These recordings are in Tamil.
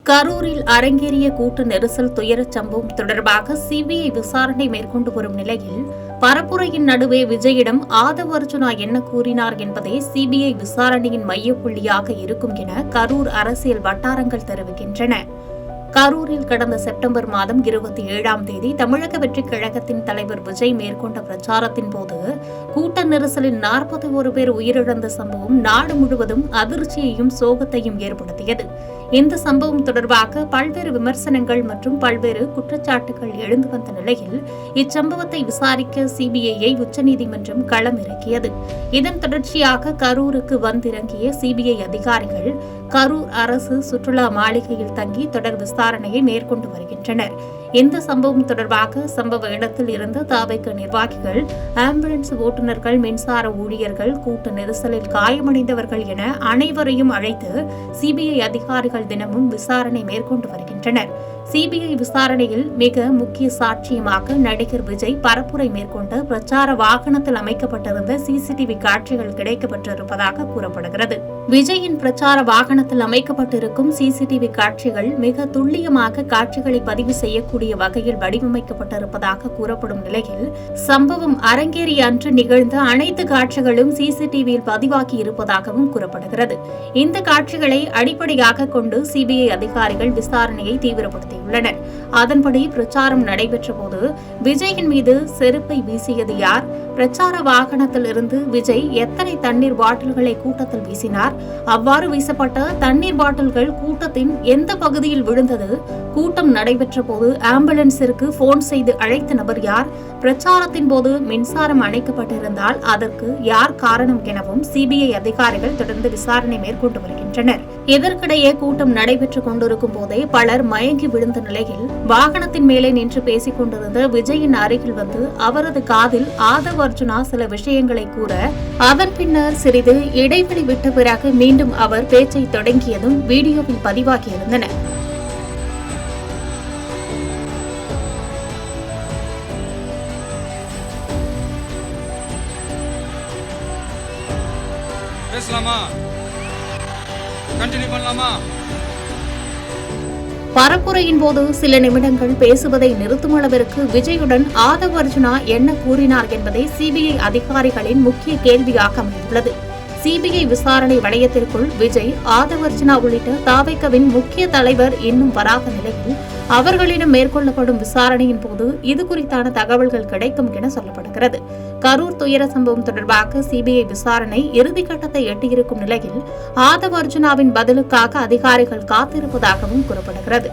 கரூரில் அரங்கேறிய கூட்ட நெரிசல் துயரச் சம்பவம் தொடர்பாக சிபிஐ விசாரணை மேற்கொண்டு வரும் நிலையில் பரப்புரையின் நடுவே விஜயிடம் ஆதவ் அர்ஜுனா என்ன கூறினார் என்பதே சிபிஐ விசாரணையின் மையப்புள்ளியாக இருக்கும் என கரூர் அரசியல் வட்டாரங்கள் தெரிவிக்கின்றன. கரூரில் கடந்த செப்டம்பர் மாதம் 27ஆம் தேதி தமிழக வெற்றிக் கழகத்தின் தலைவர் விஜய் மேற்கொண்ட பிரச்சாரத்தின் போது கூட்ட நெரிசலில் 41 பேர் உயிரிழந்த சம்பவம் நாடு முழுவதும் அதிர்ச்சியையும் சோகத்தையும் ஏற்படுத்தியது. இந்த சம்பவம் தொடர்பாக பல்வேறு விமர்சனங்கள் மற்றும் பல்வேறு குற்றச்சாட்டுகள் எழுந்து வந்த நிலையில் இச்சம்பவத்தை விசாரிக்க சிபிஐயை உச்சநீதிமன்றம் களமிறக்கியது. இதன் தொடர்ச்சியாக கரூருக்கு வந்திறங்கிய சிபிஐ அதிகாரிகள் கரூர் அரசு சுற்றுலா மாளிகையில் தங்கி தொடர் விசாரணையை மேற்கொண்டு வருகின்றனர். இந்த சம்பவம் தொடர்பாக சம்பவ இடத்தில் இருந்த தவிக நிர்வாகிகள், ஆம்புலன்ஸ் ஓட்டுநர்கள், மின்சார ஊழியர்கள், கூட்ட நெரிசலில் காயமடைந்தவர்கள் என அனைவரையும் அழைத்து சிபிஐ அதிகாரிகள் தினமும் விசாரணை மேற்கொண்டு வருகின்றனர். சிபிஐ விசாரணையில் மிக முக்கிய சாட்சியமாக நடிகர் விஜய் பரப்புரை மேற்கொண்ட பிரச்சார வாகனத்தில் அமைக்கப்பட்டிருந்த சிசிடிவி காட்சிகள் கிடைக்கப்பட்டிருப்பதாக கூறப்படுகிறது. விஜயின் பிரச்சார வாகனத்தில் அமைக்கப்பட்டிருக்கும் சிசிடிவி காட்சிகள் மிக துல்லியமாக காட்சிகளை பதிவு செய்யக்கூடிய வகையில் வடிவமைக்கப்பட்டிருப்பதாக கூறப்படும் நிலையில் சம்பவம் அரங்கேறிய அன்று நிகழ்ந்த அனைத்து காட்சிகளும் சிசிடிவியில் பதிவாகி இருப்பதாகவும் கூறப்படுகிறது. இந்த காட்சிகளை அடிப்படையாக கொண்டு சிபிஐ அதிகாரிகள் விசாரணையை தீவிரப்படுத்தியுள்ளனர். அதன்படி பிரச்சாரம் நடைபெற்ற போது விஜயின் மீது செருப்பை வீசியது யார்? பிரச்சார வாகனத்தில் இருந்து விஜய் எத்தனை தண்ணீர் பாட்டில்களை கூட்டத்தில் வீசினார்? அவ்வாறு வீசப்பட்ட தண்ணீர் பாட்டில்கள் கூட்டத்தின் எந்த பகுதியில் விழுந்தது? கூட்டம் நடைபெற்ற போது ஆம்புலன்ஸிற்கு போன் செய்து அழைத்த நபர் யார்? பிரச்சாரத்தின் போது மின்சாரம் அணைக்கப்பட்டிருந்தால் அதற்கு யார் காரணம் எனவும் சிபிஐ அதிகாரிகள் தொடர்ந்து விசாரணை மேற்கொண்டு வருகின்றனர். இதற்கிடையே கூட்டம் நடைபெற்றுக் கொண்டிருக்கும் போதே பலர் மயங்கி விழுந்த நிலையில் வாகனத்தின் மேலே நின்று பேசிக் கொண்டிருந்த விஜயின் அருகில் வந்து அவரது காதில் ஆதவ் அர்ஜுனா சில விஷயங்களை கூற, அதன் பின்னர் சிறிது இடைவெளி விட்ட பிறகு மீண்டும் அவர் பேச்சை தொடங்கியதும் வீடியோவில் பதிவாகியிருந்தன. பரப்புரையின் போது சில நிமிடங்கள் பேசுவதை நிறுத்தும் அளவிற்கு விஜயுடன் ஆதவ் அர்ஜுனா என்ன கூறினார் என்பதே சிபிஐ அதிகாரிகளின் முக்கிய கேள்வியாக அமைந்துள்ளது. சிபிஐ விசாரணை வளையத்திற்குள் விஜய், ஆதவ் அர்ஜுனா உள்ளிட்ட தவிகவின் முக்கிய தலைவர் இன்னும் வராத நிலையில் அவர்களிடம் மேற்கொள்ளப்படும் விசாரணையின் போது இது குறித்தான தகவல்கள் கிடைக்கும் என சொல்லப்படுகிறது. கரூர் துயர சம்பவம் தொடர்பாக சிபிஐ விசாரணை இறுதிக்கட்டத்தை எட்டியிருக்கும் நிலையில் ஆதவ் அர்ஜுனாவின் பதிலுக்காக அதிகாரிகள் காத்திருப்பதாகவும் கூறப்படுகிறது.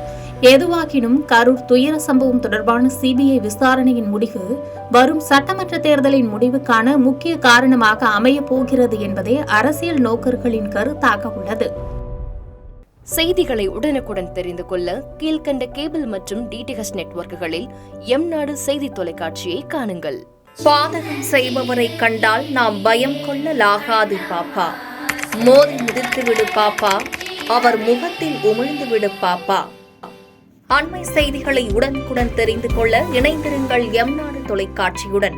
எதுவாகினும் கரூர் துயர சம்பவம் தொடர்பான சிபிஐ விசாரணையின் முடிவு வரும் சட்டமன்ற தேர்தலின் முடிவுக்கான முக்கிய காரணமாக அமையப் போகிறது என்பதே அரசியல் நோக்கர்களின் கருத்தாக உள்ளது. செய்திகளை உடனுக்குடன் தெரிந்து கொள்ள கீழ்கண்ட கேபிள் மற்றும் டிடிஎச் நெட்வொர்க்குகளில் எம்நாடு செய்தி தொலைக்காட்சியை காணுங்கள். பாதகம் செய்பவரை கண்டால் நாம் பயம் கொள்ளலாகாது பாப்பா. மோதி மிதித்துவிடு பாப்பா, அவர் முகத்தில் உமிழ்ந்துவிடு பாப்பா. அண்மை செய்திகளை உடனுக்குடன் தெரிந்து கொள்ள இணைந்திருங்கள் எம்நாடு தொலைக்காட்சியுடன்.